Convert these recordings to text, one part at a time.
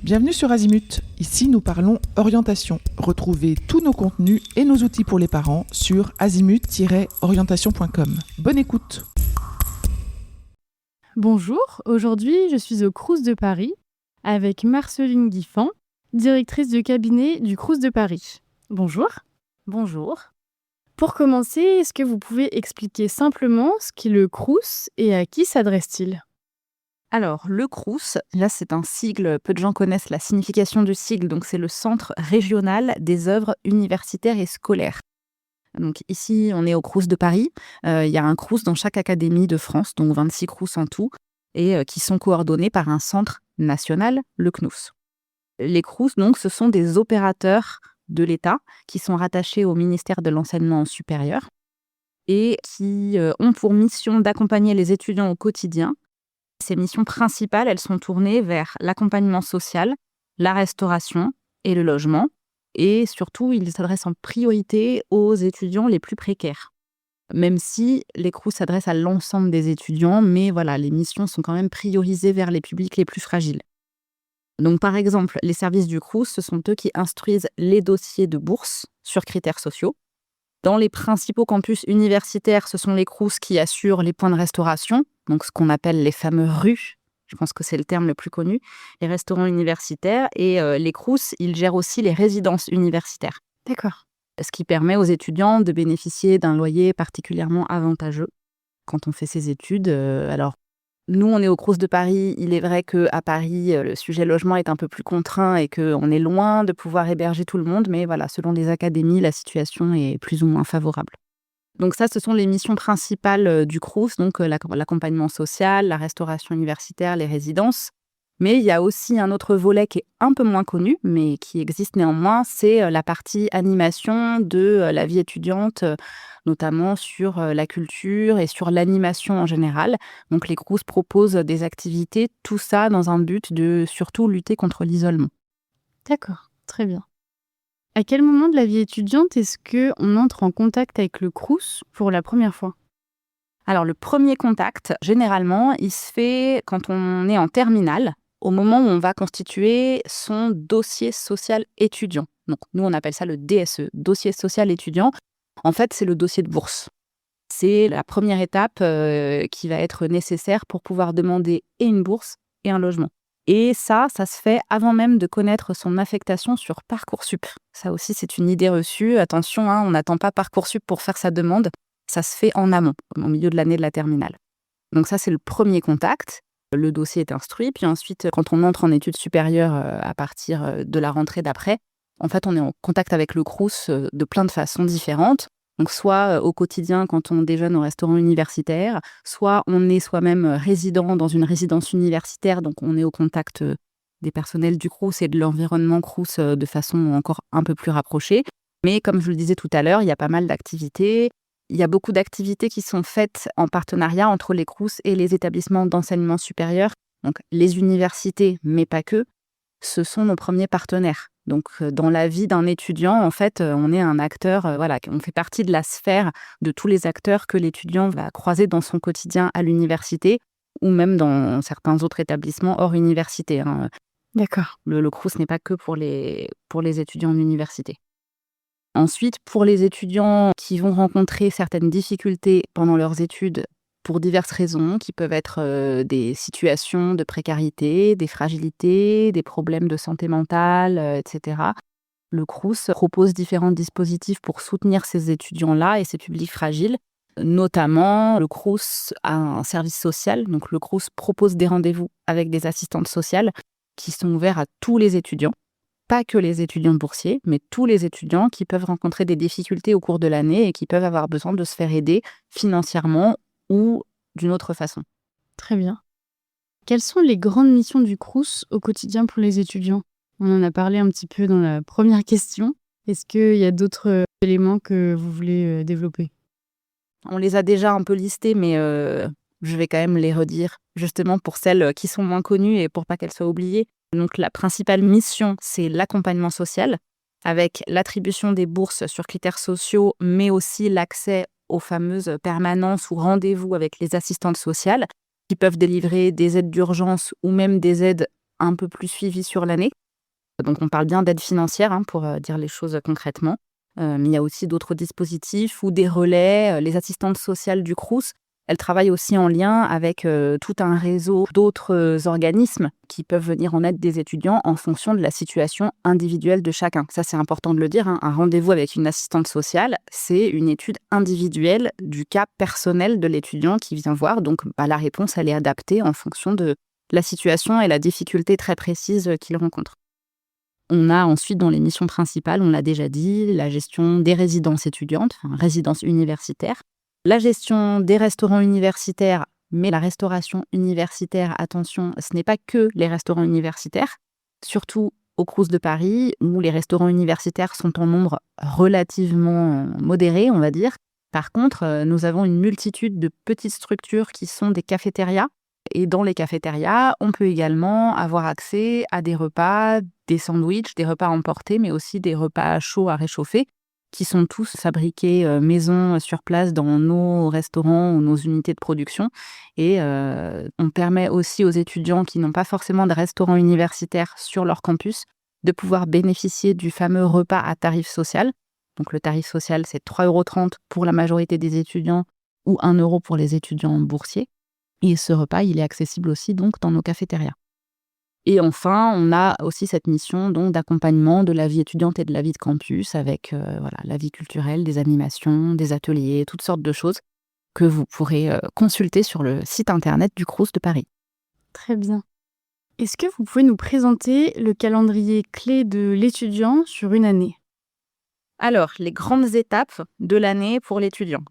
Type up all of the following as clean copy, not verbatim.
Bienvenue sur Azimut. Ici, nous parlons orientation. Retrouvez tous nos contenus et nos outils pour les parents sur azimut-orientation.com. Bonne écoute. Bonjour, aujourd'hui je suis au Crous de Paris avec Marceline Guiffan, directrice de cabinet du Crous de Paris. Bonjour. Bonjour. Pour commencer, est-ce que vous pouvez expliquer simplement ce qu'est le Crous et à qui s'adresse-t-il ? Alors, le Crous, là c'est un sigle, peu de gens connaissent la signification du sigle, donc c'est le Centre régional des œuvres universitaires et scolaires. Donc ici, on est au Crous de Paris. Il y a un Crous dans chaque académie de France, donc 26 Crous en tout, et qui sont coordonnés par un centre national, le CNUS. Les Crous, donc, ce sont des opérateurs de l'État qui sont rattachés au ministère de l'Enseignement supérieur et qui ont pour mission d'accompagner les étudiants au quotidien. Ces missions principales, elles sont tournées vers l'accompagnement social, la restauration et le logement. Et surtout, ils s'adressent en priorité aux étudiants les plus précaires. Même si les Crous s'adressent à l'ensemble des étudiants, mais voilà, les missions sont quand même priorisées vers les publics les plus fragiles. Donc par exemple, les services du Crous, ce sont eux qui instruisent les dossiers de bourse sur critères sociaux. Dans les principaux campus universitaires, ce sont les Crous qui assurent les points de restauration, donc ce qu'on appelle les fameux RU, je pense que c'est le terme le plus connu, les restaurants universitaires, et les Crous, ils gèrent aussi les résidences universitaires. D'accord. Ce qui permet aux étudiants de bénéficier d'un loyer particulièrement avantageux quand on fait ses études. Alors, nous, on est au Crous de Paris. Il est vrai qu'à Paris, le sujet logement est un peu plus contraint et qu'on est loin de pouvoir héberger tout le monde. Mais voilà, selon les académies, la situation est plus ou moins favorable. Donc ça, ce sont les missions principales du Crous, donc l'accompagnement social, la restauration universitaire, les résidences. Mais il y a aussi un autre volet qui est un peu moins connu, mais qui existe néanmoins, c'est la partie animation de la vie étudiante, notamment sur la culture et sur l'animation en général. Donc les Crous proposent des activités, tout ça dans un but de surtout lutter contre l'isolement. D'accord, très bien. À quel moment de la vie étudiante est-ce qu'on entre en contact avec le Crous pour la première fois ? Alors le premier contact, généralement, il se fait quand on est en terminale, au moment où on va constituer son dossier social étudiant. Donc nous, on appelle ça le DSE, dossier social étudiant. En fait, c'est le dossier de bourse. C'est la première étape qui va être nécessaire pour pouvoir demander et une bourse et un logement. Et ça se fait avant même de connaître son affectation sur Parcoursup. Ça aussi, c'est une idée reçue. Attention, on n'attend pas Parcoursup pour faire sa demande. Ça se fait en amont, au milieu de l'année de la terminale. Donc ça, c'est le premier contact. Le dossier est instruit. Puis ensuite, quand on entre en études supérieures à partir de la rentrée d'après, en fait, on est en contact avec le Crous de plein de façons différentes. Donc soit au quotidien quand on déjeune au restaurant universitaire, soit on est soi-même résident dans une résidence universitaire, donc on est au contact des personnels du Crous et de l'environnement Crous de façon encore un peu plus rapprochée. Mais comme je le disais tout à l'heure, il y a pas mal d'activités. Il y a beaucoup d'activités qui sont faites en partenariat entre les Crous et les établissements d'enseignement supérieur. Donc les universités, mais pas que, ce sont nos premiers partenaires. Donc dans la vie d'un étudiant, en fait, on est un acteur, on fait partie de la sphère de tous les acteurs que l'étudiant va croiser dans son quotidien à l'université ou même dans certains autres établissements hors université. D'accord. Le Crous n'est pas que pour les étudiants en université. Ensuite, pour les étudiants qui vont rencontrer certaines difficultés pendant leurs études pour diverses raisons, qui peuvent être des situations de précarité, des fragilités, des problèmes de santé mentale, etc. Le Crous propose différents dispositifs pour soutenir ces étudiants-là et ces publics fragiles. Notamment, le Crous a un service social. Donc le Crous propose des rendez-vous avec des assistantes sociales qui sont ouverts à tous les étudiants. Pas que les étudiants boursiers, mais tous les étudiants qui peuvent rencontrer des difficultés au cours de l'année et qui peuvent avoir besoin de se faire aider financièrement ou d'une autre façon. Très bien. Quelles sont les grandes missions du Crous au quotidien pour les étudiants ? On en a parlé un petit peu dans la première question. Est-ce qu'il y a d'autres éléments que vous voulez développer ? On les a déjà un peu listés, mais je vais quand même les redire, justement pour celles qui sont moins connues et pour pas qu'elles soient oubliées. Donc la principale mission, c'est l'accompagnement social, avec l'attribution des bourses sur critères sociaux, mais aussi l'accès aux fameuses permanences ou rendez-vous avec les assistantes sociales, qui peuvent délivrer des aides d'urgence ou même des aides un peu plus suivis sur l'année. Donc on parle bien d'aide financière pour dire les choses concrètement. Mais il y a aussi d'autres dispositifs ou des relais. Les assistantes sociales du Crous, elles travaillent aussi en lien avec tout un réseau d'autres organismes qui peuvent venir en aide des étudiants en fonction de la situation individuelle de chacun. Ça, c'est important de le dire. Un rendez-vous avec une assistante sociale, c'est une étude individuelle du cas personnel de l'étudiant qui vient voir. Donc, la réponse, elle est adaptée en fonction de la situation et la difficulté très précise qu'il rencontre. On a ensuite, dans les missions principales, on l'a déjà dit, la gestion des résidences étudiantes, résidences universitaires, la gestion des restaurants universitaires, mais la restauration universitaire, attention, ce n'est pas que les restaurants universitaires, surtout au Crous de Paris, où les restaurants universitaires sont en nombre relativement modéré, on va dire. Par contre, nous avons une multitude de petites structures qui sont des cafétérias. Et dans les cafétérias, on peut également avoir accès à des repas, des sandwichs, des repas emportés, mais aussi des repas chauds à réchauffer, qui sont tous fabriqués maison sur place dans nos restaurants ou nos unités de production. Et on permet aussi aux étudiants qui n'ont pas forcément de restaurant universitaire sur leur campus de pouvoir bénéficier du fameux repas à tarif social. Donc le tarif social, c'est 3,30 € pour la majorité des étudiants ou 1 € pour les étudiants boursiers. Et ce repas, il est accessible aussi donc dans nos cafétérias. Et enfin, on a aussi cette mission donc d'accompagnement de la vie étudiante et de la vie de campus avec la vie culturelle, des animations, des ateliers, toutes sortes de choses que vous pourrez consulter sur le site internet du Crous de Paris. Très bien. Est-ce que vous pouvez nous présenter le calendrier clé de l'étudiant sur une année ? Alors, les grandes étapes de l'année pour l'étudiant.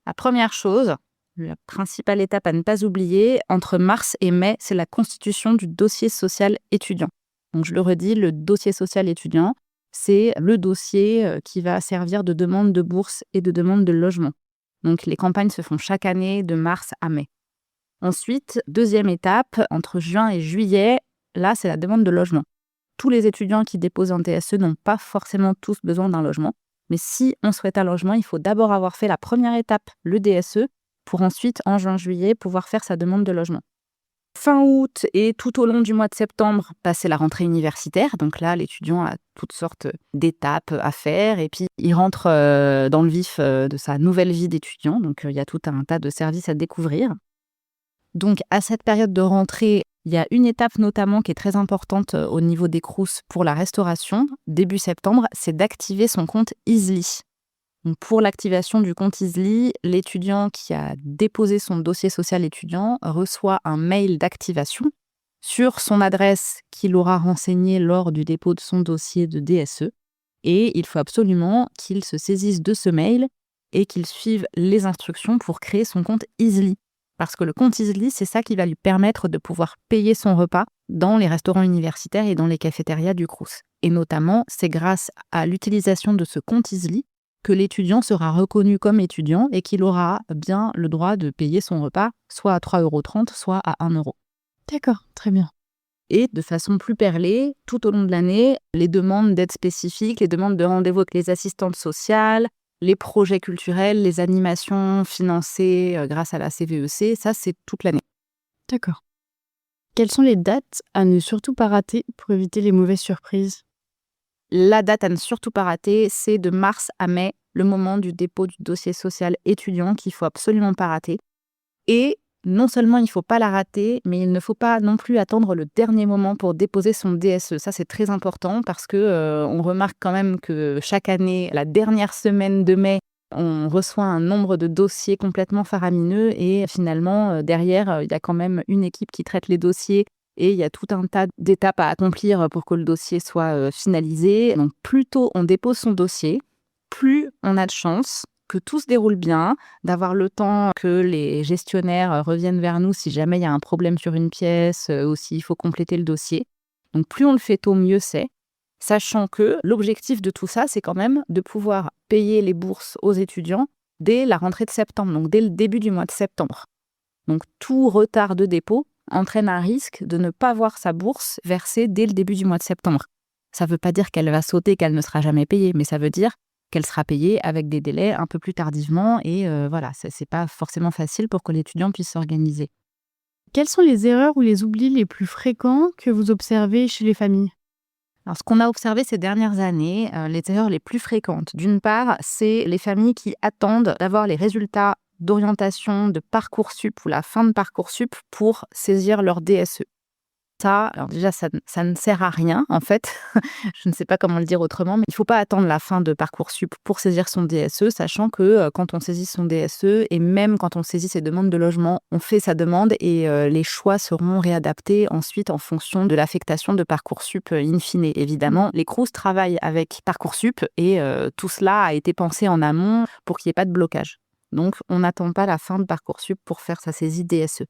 La première chose, la principale étape à ne pas oublier, entre mars et mai, c'est la constitution du dossier social étudiant. Donc je le redis, le dossier social étudiant, c'est le dossier qui va servir de demande de bourse et de demande de logement. Donc les campagnes se font chaque année de mars à mai. Ensuite, deuxième étape, entre juin et juillet, là c'est la demande de logement. Tous les étudiants qui déposent un DSE n'ont pas forcément tous besoin d'un logement. Mais si on souhaite un logement, il faut d'abord avoir fait la première étape, le DSE, pour ensuite, en juin-juillet, pouvoir faire sa demande de logement. Fin août et tout au long du mois de septembre, c'est la rentrée universitaire. Donc là, l'étudiant a toutes sortes d'étapes à faire. Et puis, il rentre dans le vif de sa nouvelle vie d'étudiant. Donc, il y a tout un tas de services à découvrir. Donc, à cette période de rentrée, il y a une étape notamment qui est très importante au niveau des Crous pour la restauration. Début septembre, c'est d'activer son compte Easly. Donc pour l'activation du compte Easly, l'étudiant qui a déposé son dossier social étudiant reçoit un mail d'activation sur son adresse qu'il aura renseignée lors du dépôt de son dossier de DSE. Et il faut absolument qu'il se saisisse de ce mail et qu'il suive les instructions pour créer son compte Easly. Parce que le compte Easly, c'est ça qui va lui permettre de pouvoir payer son repas dans les restaurants universitaires et dans les cafétérias du Crous. Et notamment, c'est grâce à l'utilisation de ce compte Easly que l'étudiant sera reconnu comme étudiant et qu'il aura bien le droit de payer son repas soit à 3,30 €, soit à 1 €. D'accord, très bien. Et de façon plus perlée, tout au long de l'année, les demandes d'aide spécifique, les demandes de rendez-vous avec les assistantes sociales, les projets culturels, les animations financées grâce à la CVEC, ça c'est toute l'année. D'accord. Quelles sont les dates à ne surtout pas rater pour éviter les mauvaises surprises ? La date à ne surtout pas rater, c'est de mars à mai, le moment du dépôt du dossier social étudiant qu'il ne faut absolument pas rater. Et non seulement il ne faut pas la rater, mais il ne faut pas non plus attendre le dernier moment pour déposer son DSE. Ça, c'est très important parce que on remarque quand même que chaque année, la dernière semaine de mai, on reçoit un nombre de dossiers complètement faramineux et finalement, derrière, il y a quand même une équipe qui traite les dossiers. Et il y a tout un tas d'étapes à accomplir pour que le dossier soit finalisé. Donc, plus tôt on dépose son dossier, plus on a de chance que tout se déroule bien, d'avoir le temps que les gestionnaires reviennent vers nous si jamais il y a un problème sur une pièce ou s'il faut compléter le dossier. Donc, plus on le fait tôt, mieux c'est. Sachant que l'objectif de tout ça, c'est quand même de pouvoir payer les bourses aux étudiants dès la rentrée de septembre, donc dès le début du mois de septembre. Donc, tout retard de dépôt entraîne un risque de ne pas voir sa bourse versée dès le début du mois de septembre. Ça ne veut pas dire qu'elle va sauter, qu'elle ne sera jamais payée, mais ça veut dire qu'elle sera payée avec des délais un peu plus tardivement et c'est pas forcément facile pour que l'étudiant puisse s'organiser. Quelles sont les erreurs ou les oublis les plus fréquents que vous observez chez les familles? Alors, ce qu'on a observé ces dernières années, les erreurs les plus fréquentes, d'une part, c'est les familles qui attendent d'avoir les résultats d'orientation de Parcoursup ou la fin de Parcoursup pour saisir leur DSE. Ça, alors déjà, ça ne sert à rien, en fait. Je ne sais pas comment le dire autrement, mais il ne faut pas attendre la fin de Parcoursup pour saisir son DSE, sachant que quand on saisit son DSE et même quand on saisit ses demandes de logement, on fait sa demande et les choix seront réadaptés ensuite en fonction de l'affectation de Parcoursup in fine. Évidemment, les Crous travaillent avec Parcoursup et tout cela a été pensé en amont pour qu'il n'y ait pas de blocage. Donc, on n'attend pas la fin de Parcoursup pour faire sa saisie DSE.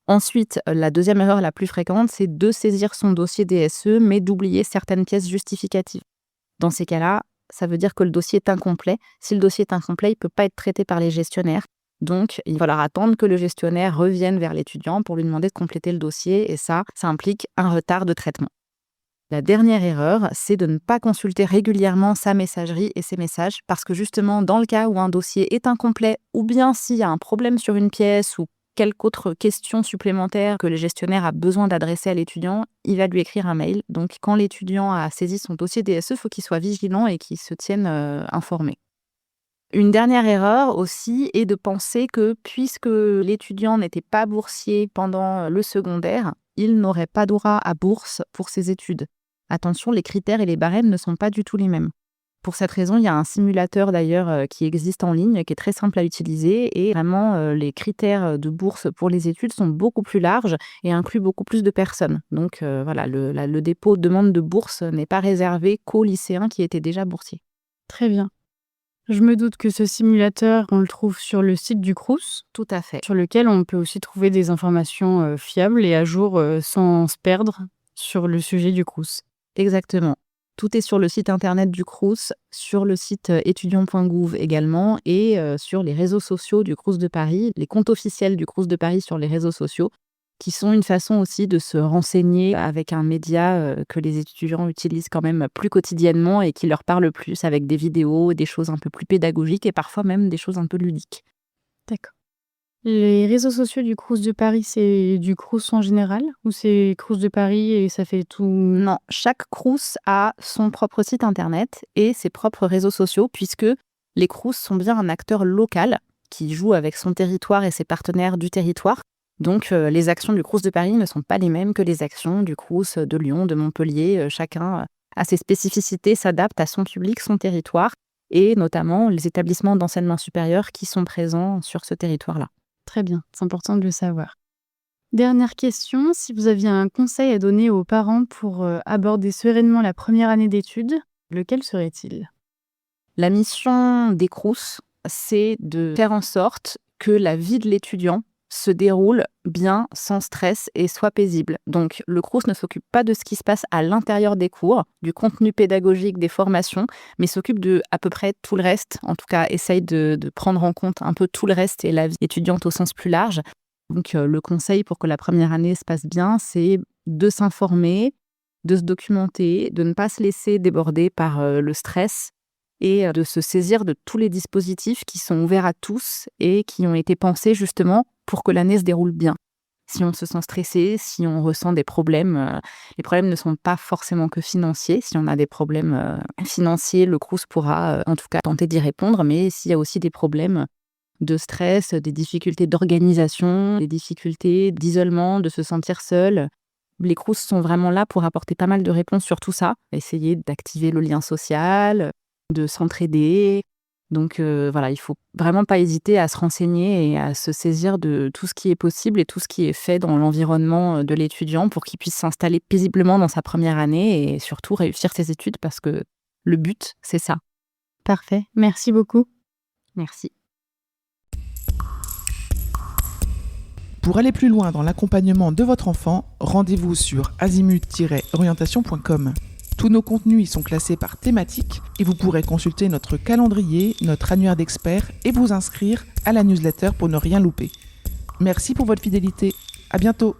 Ensuite, la deuxième erreur la plus fréquente, c'est de saisir son dossier DSE, mais d'oublier certaines pièces justificatives. Dans ces cas-là, ça veut dire que le dossier est incomplet. Si le dossier est incomplet, il ne peut pas être traité par les gestionnaires. Donc, il va falloir attendre que le gestionnaire revienne vers l'étudiant pour lui demander de compléter le dossier, et ça implique un retard de traitement. La dernière erreur, c'est de ne pas consulter régulièrement sa messagerie et ses messages, parce que justement, dans le cas où un dossier est incomplet, ou bien s'il y a un problème sur une pièce ou quelque autre question supplémentaire que le gestionnaire a besoin d'adresser à l'étudiant, il va lui écrire un mail. Donc, quand l'étudiant a saisi son dossier DSE, il faut qu'il soit vigilant et qu'il se tienne informé. Une dernière erreur aussi est de penser que puisque l'étudiant n'était pas boursier pendant le secondaire, il n'aurait pas droit à bourse pour ses études. Attention, les critères et les barèmes ne sont pas du tout les mêmes. Pour cette raison, il y a un simulateur d'ailleurs qui existe en ligne, qui est très simple à utiliser et vraiment les critères de bourse pour les études sont beaucoup plus larges et incluent beaucoup plus de personnes. Donc voilà, le dépôt de demande de bourse n'est pas réservé qu'aux lycéens qui étaient déjà boursiers. Très bien. Je me doute que ce simulateur, on le trouve sur le site du Crous, Tout à fait. sur lequel on peut aussi trouver des informations fiables et à jour sans se perdre sur le sujet du Crous. Exactement. Tout est sur le site internet du Crous, sur le site étudiant.gouv également et sur les réseaux sociaux du Crous de Paris, les comptes officiels du Crous de Paris sur les réseaux sociaux, qui sont une façon aussi de se renseigner avec un média que les étudiants utilisent quand même plus quotidiennement et qui leur parle plus avec des vidéos, des choses un peu plus pédagogiques et parfois même des choses un peu ludiques. D'accord. Les réseaux sociaux du Crous de Paris, c'est du Crous en général ou c'est Crous de Paris et ça fait tout? Non, chaque Crous a son propre site internet et ses propres réseaux sociaux puisque les Crous sont bien un acteur local qui joue avec son territoire et ses partenaires du territoire. Donc les actions du Crous de Paris ne sont pas les mêmes que les actions du Crous de Lyon, de Montpellier. Chacun a ses spécificités, s'adapte à son public, son territoire et notamment les établissements d'enseignement supérieur qui sont présents sur ce territoire-là. Très bien, c'est important de le savoir. Dernière question, si vous aviez un conseil à donner aux parents pour aborder sereinement la première année d'études, lequel serait-il? La mission des Crous, c'est de faire en sorte que la vie de l'étudiant se déroule bien, sans stress et soit paisible. Donc, le Crous ne s'occupe pas de ce qui se passe à l'intérieur des cours, du contenu pédagogique, des formations, mais s'occupe de à peu près tout le reste. En tout cas, essaye de prendre en compte un peu tout le reste et la vie étudiante au sens plus large. Donc, le conseil pour que la première année se passe bien, c'est de s'informer, de se documenter, de ne pas se laisser déborder par le stress et de se saisir de tous les dispositifs qui sont ouverts à tous et qui ont été pensés justement pour que l'année se déroule bien. Si on se sent stressé, si on ressent des problèmes, les problèmes ne sont pas forcément que financiers. Si on a des problèmes financiers, le Crous pourra en tout cas tenter d'y répondre, mais s'il y a aussi des problèmes de stress, des difficultés d'organisation, des difficultés d'isolement, de se sentir seul, les Crous sont vraiment là pour apporter pas mal de réponses sur tout ça, essayer d'activer le lien social, de s'entraider. Donc voilà, il faut vraiment pas hésiter à se renseigner et à se saisir de tout ce qui est possible et tout ce qui est fait dans l'environnement de l'étudiant pour qu'il puisse s'installer paisiblement dans sa première année et surtout réussir ses études parce que le but, c'est ça. Parfait, merci beaucoup. Merci. Pour aller plus loin dans l'accompagnement de votre enfant, rendez-vous sur azimut-orientation.com. Tous nos contenus y sont classés par thématique et vous pourrez consulter notre calendrier, notre annuaire d'experts et vous inscrire à la newsletter pour ne rien louper. Merci pour votre fidélité. À bientôt.